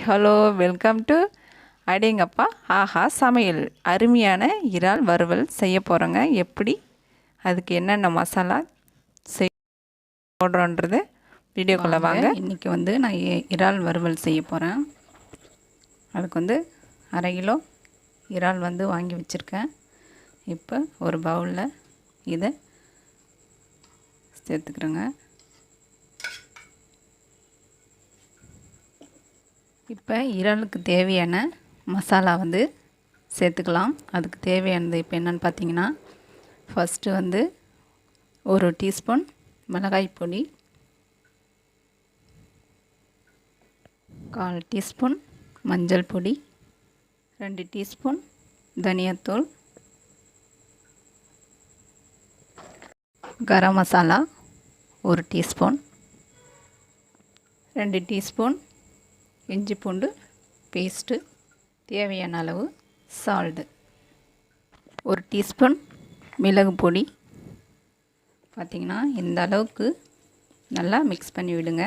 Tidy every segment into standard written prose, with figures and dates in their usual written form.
Hello, welcome to அடேங்கப்பா ஆஹா சமையல். அருமையான இறால் வறுவல் செய்ய போகிறோங்க. எப்படி, அதுக்கு என்னென்ன மசாலா போடுறோன்றது வீடியோக்குள்ளே வாங்க. இன்றைக்கி வந்து நான் இறால் வறுவல் செய்ய போகிறேன். அதுக்கு வந்து 1/2 கிலோ இறால் வந்து வாங்கி வச்சுருக்கேன். இப்போ ஒரு பவுலில் இதை சேர்த்துக்கிறேங்க. இப்போ இறாலுக்கு தேவையான மசாலா வந்து சேர்த்துக்கலாம். அதுக்கு தேவையானது இப்போ என்னென்னு பார்த்தீங்கன்னா, ஃபஸ்ட்டு வந்து 1 டீஸ்பூன் மிளகாய் பொடி, 1/4 டீஸ்பூன் மஞ்சள் பொடி, 2 டீஸ்பூன் தனியாத்தூள், கரம் மசாலா 1 டீஸ்பூன், 2 டீஸ்பூன் இஞ்சி பூண்டு பேஸ்ட்டு, தேவையான அளவு சால்ட்டு, 1 டீஸ்பூன் மிளகு பொடி. பார்த்திங்கன்னா இந்த அளவுக்கு நல்லா மிக்ஸ் பண்ணி விடுங்க.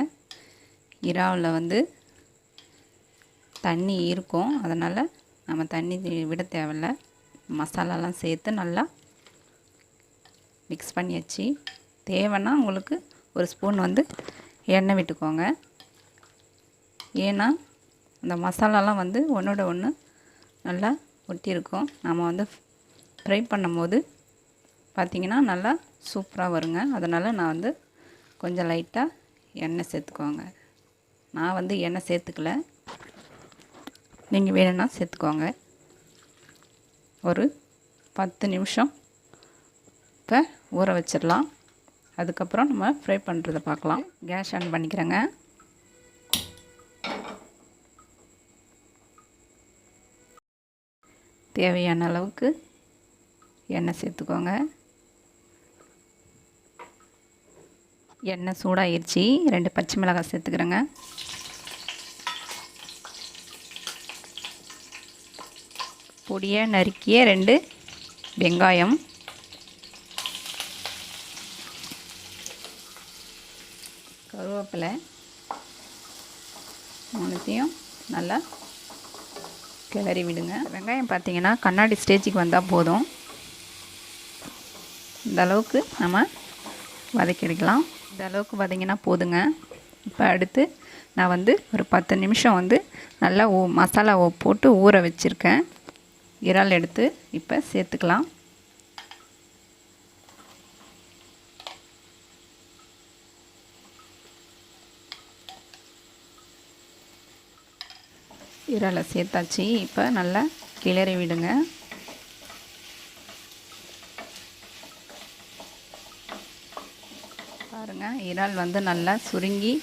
இறாவில் வந்து தண்ணி இருக்கும், அதனால் நம்ம தண்ணி விட தேவையில்ல. மசாலாலாம் சேர்த்து நல்லா மிக்ஸ் பண்ணியாச்சு. தேவைன்னா உங்களுக்கு 1 ஸ்பூன் வந்து எண்ணெய் விட்டுக்கோங்க. ஏன்னா அந்த மசாலாலாம் வந்து ஒன்றோட ஒன்று நல்லா ஒட்டியிருக்கும். நம்ம வந்து ஃப்ரை பண்ணும்போது பார்த்திங்கன்னா நல்லா சூப்பராக வருங்க. அதனால் நான் வந்து கொஞ்சம் லைட்டாக எண்ணெய் சேர்த்துக்கோங்க. நான் வந்து எண்ணெய் சேர்த்துக்கல, நீங்கள் வேணும்னா சேர்த்துக்கோங்க. ஒரு 10 நிமிஷம் இப்போ ஊற வச்சிடலாம். அதுக்கப்புறம் நம்ம ஃப்ரை பண்ணுறதை பார்க்கலாம். கேஸ் ஆன் பண்ணிக்கிறேங்க. தேவையான அளவுக்கு எண்ணெய் சேர்த்துக்கோங்க. எண்ணெய் சூடாகிடுச்சு. 2 பச்சை மிளகாய் சேர்த்துக்கிறேங்க. பொடியாக நறுக்கிய 2 வெங்காயம், கருவேப்பிலை, மூணுத்தையும் நல்லா கிளறி விடுங்க. வெங்காயம் பார்த்திங்கன்னா கண்ணாடி ஸ்டேஜுக்கு வந்தால் போதும். இந்த அளவுக்கு நம்ம வதக்கி எடுக்கலாம். இந்த அளவுக்கு வதங்கினா போதுங்க. இப்போ அடுத்து நான் வந்து ஒரு 10 நிமிஷம் வந்து நல்லா மசாலாவை போட்டு ஊற வச்சுருக்கேன். இறால் எடுத்து இப்போ சேர்த்துக்கலாம். இறாலை சேர்த்தாச்சு. இப்போ நல்லா கிளறி விடுங்க. பாருங்கள், இறால் வந்து நல்லா சுருங்கி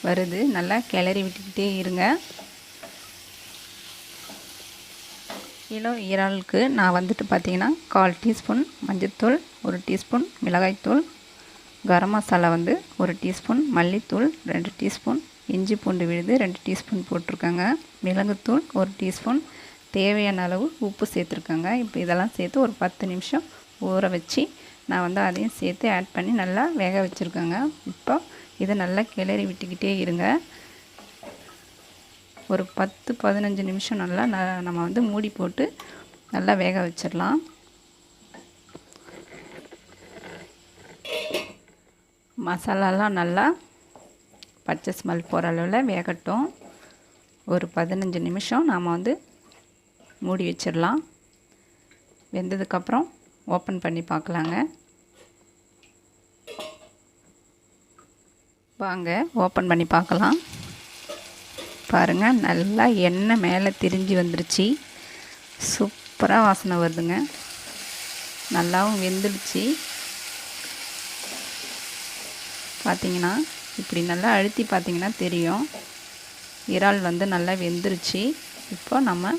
வருது. நல்லா கிளறி விட்டுக்கிட்டே இருங்க. கிலோ இறாலுக்கு நான் வந்துட்டு பார்த்திங்கன்னா 1/4 டீஸ்பூன் மஞ்சள்தூள், 1 டீஸ்பூன் மிளகாய்த்தூள், கரம் மசாலா வந்து 1 டீஸ்பூன், மல்லித்தூள் 2 டீஸ்பூன், இஞ்சி பூண்டு விழுது 2 டீஸ்பூன் போட்டிருக்கேங்க, மிளகுத்தூள் 1 டீஸ்பூன், தேவையான அளவு உப்பு சேர்த்துருக்கேங்க. இப்போ இதெல்லாம் சேர்த்து ஒரு 10 நிமிஷம் ஊற வச்சு நான் வந்து அதையும் சேர்த்து ஆட் பண்ணி நல்லா வேக வச்சுருக்கேங்க. இப்போ இதை நல்லா கிளறி விட்டுக்கிட்டே இருங்க. ஒரு 10-15 நிமிஷம் நல்லா நம்ம வந்து மூடி போட்டு நல்லா வேக வச்சிடலாம். மசாலாலாம் நல்லா பச்சை ஸ்மெல் போகிற அளவில் வேகட்டும். ஒரு 15 நிமிஷம் நாம் வந்து மூடி வச்சிடலாம். வெந்ததுக்கப்புறம் ஓப்பன் பண்ணி பார்க்கலாங்க. வாங்க ஓப்பன் பண்ணி பார்க்கலாம். பாருங்கள், நல்லா எண்ணெய் மேலே திரிஞ்சு வந்துருச்சு. சூப்பராக வாசனை வருதுங்க. நல்லாவும் வெந்துடுச்சு. பார்த்திங்கன்னா இப்படி நல்லா அழுத்தி பார்த்திங்கன்னா தெரியும், இறால் வந்து நல்லா வெந்துருச்சு. இப்போ நம்ம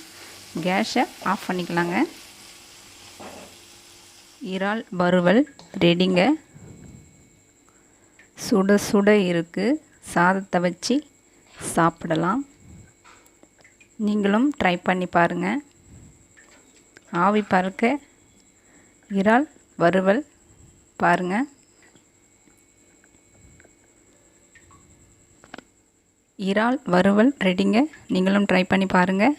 கேஸை ஆஃப் பண்ணிக்கலாங்க. இறால் வறுவல் ரெடிங்க. சுட சுட இருக்குது. சாதத்தை வச்சு சாப்பிடலாம். நீங்களும் ட்ரை பண்ணி பாருங்கள். ஆவி பறக்க இறால் வறுவல் பாருங்கள். இறால் வறுவல் ரெடிங்க. நீங்களும் ட்ரை பண்ணி பாருங்கள்.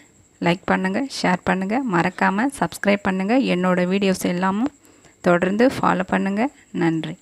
லைக் பண்ணுங்கள், ஷேர் பண்ணுங்கள், மறக்காமல் சப்ஸ்கிரைப் பண்ணுங்கள். என்னோடய வீடியோஸ் எல்லாமும் தொடர்ந்து ஃபாலோ பண்ணுங்கள். நன்றி.